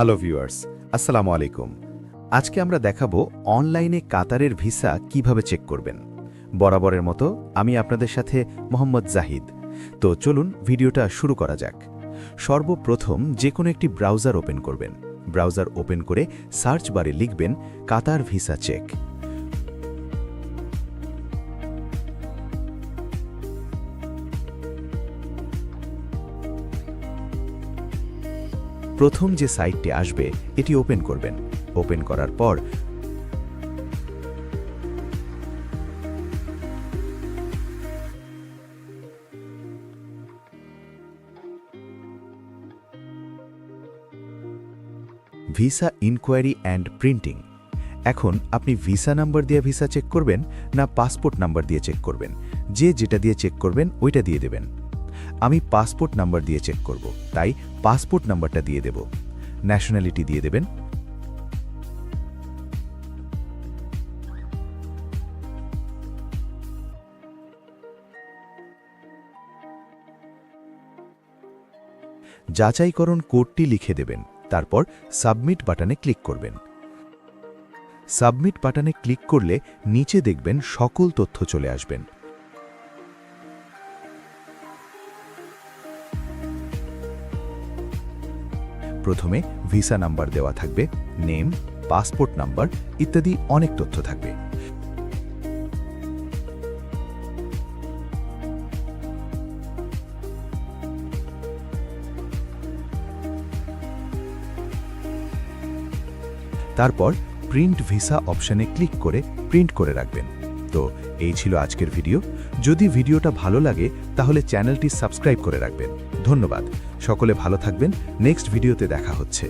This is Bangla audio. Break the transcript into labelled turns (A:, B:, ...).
A: হ্যালো ভিউয়ার্স, আসসালামু আলাইকুম। আজকে আমরা দেখাবো অনলাইনে কাতারের ভিসা কিভাবে চেক করবেন। বরাবরের মতো আমি আপনাদের সাথে মোহাম্মদ জাহিদ। তো চলুন ভিডিওটা শুরু করা যাক। সর্বপ্রথম যে কোনো একটি ব্রাউজার ওপেন করবেন। ব্রাউজার ওপেন করে সার্চ বারে লিখবেন কাতার ভিসা চেক। প্রথম যে সাইটটি আসবে এটি ওপেন করবেন। ওপেন করার পর ভিসা ইনকোয়ারি অ্যান্ড প্রিন্টিং। এখন আপনি ভিসা নাম্বার দিয়ে ভিসা চেক করবেন না পাসপোর্ট নাম্বার দিয়ে চেক করবেন, যে যেটা দিয়ে চেক করবেন ওইটা দিয়ে দেবেন। আমি পাসপোর্ট নাম্বার দিয়ে চেক করব, তাই পাসপোর্ট নাম্বারটা দিয়ে দেব। ন্যাশনালিটি দিয়ে দেবেন। যাচাইকরণ কোডটি লিখে দেবেন। তারপর সাবমিট বাটনে ক্লিক করবেন। সাবমিট বাটনে ক্লিক করলে নিচে দেখবেন সকল তথ্য চলে আসবেন। প্রথমে ভিসা নাম্বার দেওয়া থাকবে, নেম, পাসপোর্ট নাম্বার ইত্যাদি অনেক তথ্য থাকবে। তারপর প্রিন্ট ভিসা অপশনে ক্লিক করে প্রিন্ট করে রাখবেন। তো এই ছিল আজকের ভিডিও। যদি ভিডিওটা ভালো লাগে তাহলে চ্যানেলটি সাবস্ক্রাইব করে রাখবেন। ধন্যবাদ। সকলে ভালো থাকবেন। নেক্সট ভিডিওতে দেখা হচ্ছে।